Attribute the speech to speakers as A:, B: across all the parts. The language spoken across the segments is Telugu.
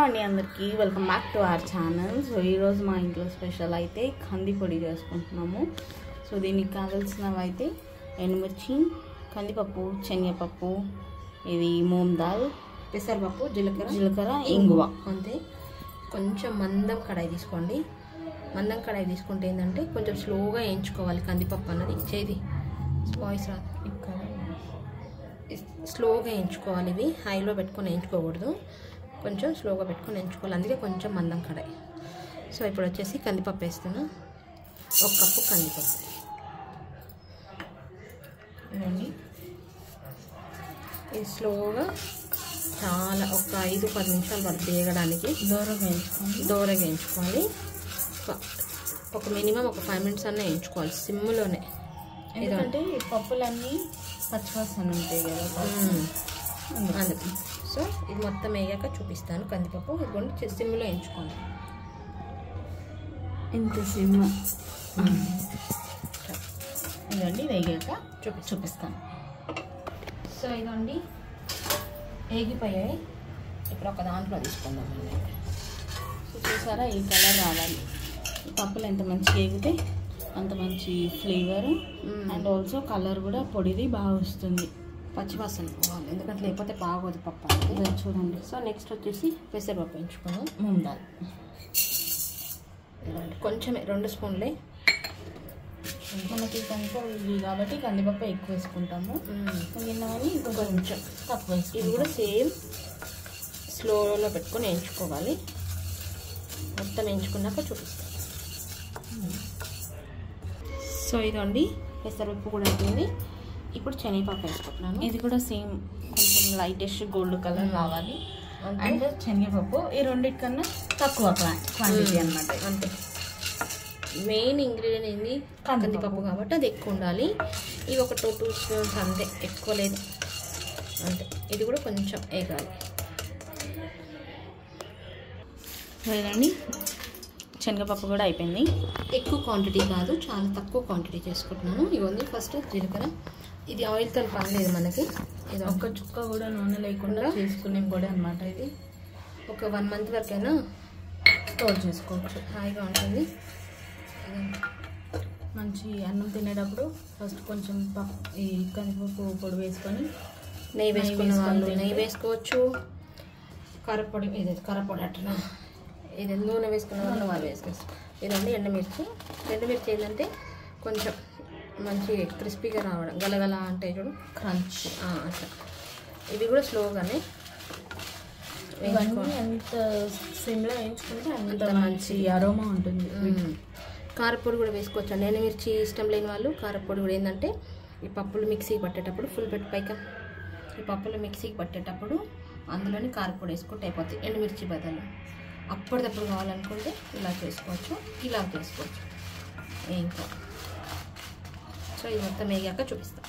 A: అండి అందరికీ welcome back to our channel. So ఈరోజు మా ఇంట్లో స్పెషల్ అయితే కంది పొడి చేసుకుంటున్నాము. సో దీనికి కావాల్సినవి అయితే ఎండుమిర్చి, కందిపప్పు, శనగపప్పు, ఇది మూంగ్ దాల్,
B: పెసరపప్పు, జీలకర్ర,
A: ఇంగువ.
B: అంతే. కొంచెం మందం కడాయి తీసుకోండి. మందం కడాయి తీసుకుంటే ఏంటంటే కొంచెం స్లోగా వేయించుకోవాలి. కందిపప్పు అన్నది చేది వాయిస్ రాదు, స్లోగా వేయించుకోవాలి. ఇవి హైలో పెట్టుకొని వేయించుకోకూడదు, కొంచెం స్లోగా పెట్టుకొని వేయించుకోవాలి. అందుకే కొంచెం మందం కడాయి. సో ఇప్పుడు వచ్చేసి కందిపప్పు వేస్తాను. 1 కప్పు కందిపప్పు ఇవ్వండి. ఇది స్లోగా చాలా ఒక 5-10 నిమిషాలు వరకు వేయడానికి దూరగా వేయించుకోవాలి. ఒక మినిమం ఒక 5 మినిట్స్ అన్న వేయించుకోవాలి సిమ్లోనే.
A: ఎందుకంటే పప్పులన్నీ పచ్చివాసన ఉంటాయి కదా
B: అందుకు. సో ఇది మొత్తం వేయాక చూపిస్తాను. కందిపప్పు ఇదిగోండి సిమ్లో వేయించుకోండి.
A: ఇంత సిమ్ ఇదండి వేగాక చూపిస్తాను.
B: సో ఇదండి వేగిపోయాయి. ఇప్పుడు ఒక దాంట్లో తీసుకుందామండి.
A: సో చూసారా, ఈ కలర్ రావాలి. ఈ పప్పులు ఎంత మంచిగా వేగితే అంత మంచి ఫ్లేవర్ అండ్ ఆల్సో కలర్ కూడా పొడిది బాగా వస్తుంది.
B: పచ్చివాసన పోవాలి, ఎందుకంటే లేకపోతే బాగోదు పప్పు.
A: ఇది చూడండి.
B: సో నెక్స్ట్ వచ్చేసి పెసరపప్పు వేయించుకున్నాం.
A: మూంగ్ దాల్
B: కొంచెమే 2 స్పూన్లే.
A: మనకి కందిపప్పు ఇవి కాబట్టి కందిపప్పు ఎక్కువ వేసుకుంటాము. మిగిలినవన్నీ కొంచెం తక్కువ వేసుకుంటాం.
B: ఇది కూడా సేమ్ స్లోలో పెట్టుకొని వేయించుకోవాలి. మొత్తం వేయించుకున్నాక చూపిస్తాం. సో ఇదండి పెసరపప్పు కూడా అయిపోయింది. ఇప్పుడు శనగపప్పు వేసుకుంటున్నాను.
A: ఇది కూడా సేమ్ కొంచెం లైటెస్ట్ గోల్డ్ కలర్ రావాలి. అండ్ శనగపప్పు ఈ రెండింటికన్నా తక్కువ క్వాంటిటీ అనమాట.
B: అంతే. మెయిన్ ఇంగ్రీడియంట్ ఏంది కందిపప్పు కాబట్టి అది ఎక్కువ ఉండాలి. ఇవి ఒక 2 స్పూన్స్ అంతే, ఎక్కువ లేదు అంతే. ఇది కూడా కొంచెం వేగాలి.
A: లేదండి శనగపప్పు కూడా అయిపోయింది.
B: ఎక్కువ క్వాంటిటీ కాదు, చాలా తక్కువ క్వాంటిటీ చేసుకుంటున్నాను. ఇవన్నీ ఫస్ట్ జీలకర్ర. ఇది ఆయిల్తో పనిలేదు మనకి. ఇది
A: ఒక్క చుక్క కూడా నూనె లేకుండా చేసుకునే పొడి అనమాట. ఇది
B: ఒక 1 మంత్ వరకైనా
A: స్టోర్ చేసుకోవచ్చు,
B: హాయిగా ఉంటుంది.
A: మంచి అన్నం తినేటప్పుడు ఫస్ట్ కొంచెం ఈ కందిపప్పు పొడి వేసుకొని
B: నెయ్యి వేసుకున్న వాళ్ళు నెయ్యి వేసుకోవచ్చు. కారపొడి, ఇది కారపొడి అట్లా ఇది నూనె వేసుకున్న వాళ్ళు వాళ్ళు వేసుకోవచ్చు. ఇదండి ఎండుమిర్చి. ఎండుమిర్చి ఏంటంటే కొంచెం మంచి క్రిస్పీగా రావడం, గలగల అంటే చూడు క్రంచ్ అట్లా. ఇవి కూడా స్లోగానే
A: వేయించుకోవాలి. ఎంత సిమ్లో వేయించుకుంటే అంత మంచి అరోమా ఉంటుంది.
B: కారపొడి కూడా వేసుకోవచ్చు అండి. ఎండుమిర్చి ఇష్టం లేని వాళ్ళు కారపొడి కూడా ఏంటంటే ఈ పప్పులు మిక్సీకి పట్టేటప్పుడు ఫుల్ పెట్టి పైకి ఈ పప్పులు మిక్సీకి పట్టేటప్పుడు అందులోని కారపొడి వేసుకుంటే అయిపోతుంది ఎండుమిర్చి బదులు. అప్పటిదప్పుడు కావాలనుకుంటే ఇలా చేసుకోవచ్చు, ఇలా చేసుకోవచ్చు ఇంకా. సో ఇది మొత్తం వేగాక చూపిస్తాం.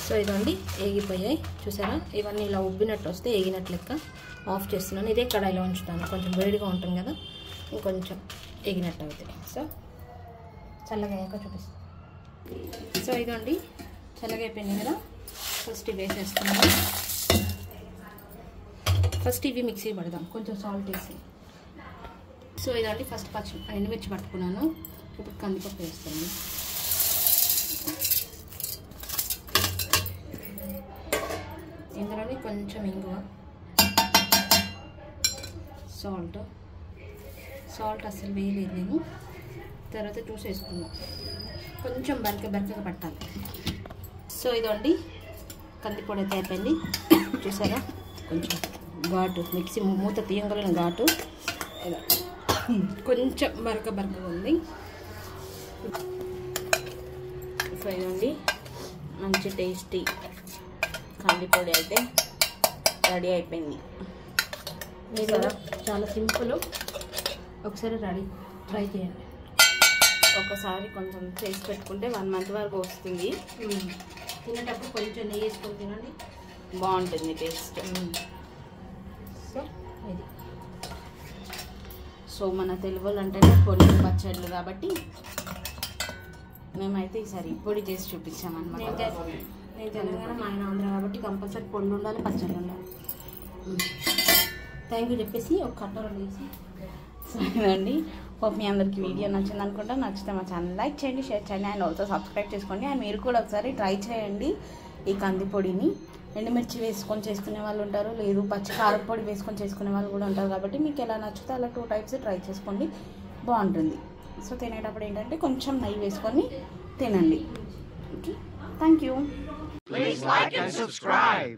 B: సో ఇదండి వేగిపోయాయి చూసారా. ఇవన్నీ ఇలా ఉబ్బినట్టు వస్తే వేగినట్టు లెక్క ఆఫ్ చేస్తున్నాను. ఇదే కడాయిలో ఉంచుతాను, కొంచెం వేడిగా ఉంటుంది కదా, ఇంకొంచెం వేగినట్టు అవుతాయి. సో చల్లగా అయ్యాక చూపిస్తాను. సో ఇదండి చల్లగా అయిపోయింది కదా. ఫస్ట్ ఇవి వేసేస్తున్నాను. ఫస్ట్ ఇవి మిక్సీ పడదాం, కొంచెం సాల్ట్ వేసి. సో ఇదండి ఫస్ట్ ఎండుమిర్చి పట్టుకున్నాను. ఇప్పుడు కందిపప్పు వేస్తాను. ఇందులోనే కొంచెం ఇంగువ, సాల్ట్ అస్సలు వేయలేదు నేను, తర్వాత చూసేసుకున్నాం. కొంచెం బరకగా పట్టాలి. సో ఇదండి కందిపొడి అయితే అయిపోయింది చూసారా. కొంచెం ఘాటు మిక్సీ మూత తీయగలిగిన ఘాటు ఇలా కొంచెం బరకగా ఉంది.
A: సో ఇదండి మంచి టేస్టీ కందిపొడి అయితే రెడీ అయిపోయింది.
B: మీరు చాలా సింపుల్, ఒకసారి ట్రై చేయండి.
A: ఒకసారి కొంచెం చేసి పెట్టుకుంటే 1 మంత్ వరకు వస్తుంది.
B: తినేటప్పుడు కొంచెం నెయ్యి వేసుకొని తినండి,
A: బాగుంటుంది టేస్ట్.
B: సో ఇది
A: సో మన తెలుగు వాళ్ళు అంటేనే పొడి పచ్చళ్ళు కాబట్టి మేమైతే ఈసారి పొడి చేసి చూపించామన్నమాట.
B: నేను తెలంగాణ, మా ఆయన ఆంధ్ర కాబట్టి కంపల్సరీ పొళ్ళు ఉండాలి, పచ్చళ్ళు ఉండాలి. థ్యాంక్ యూ చెప్పేసి ఒక కట్టలో వేసి.
A: సో ఇదండి, మీ అందరికీ వీడియో నచ్చింది అనుకుంటా. నచ్చితే మా ఛానల్ లైక్ చేయండి, షేర్ చేయండి అండ్ ఆల్సో సబ్స్క్రైబ్ చేసుకోండి. అండ్ మీరు కూడా ఒకసారి ట్రై చేయండి ఈ కందిపొడిని. ఎండుమిర్చి వేసుకొని చేసుకునే వాళ్ళు ఉంటారు, లేదు పచ్చి కారపొడి వేసుకొని చేసుకునే వాళ్ళు కూడా ఉంటారు. కాబట్టి మీకు ఎలా నచ్చితే అలా 2 టైప్స్ ట్రై చేసుకోండి, బాగుంటుంది. సో తినేటప్పుడు ఏంటంటే కొంచెం నెయ్యి వేసుకొని తినండి. Okay, thank you.
C: Please like and subscribe.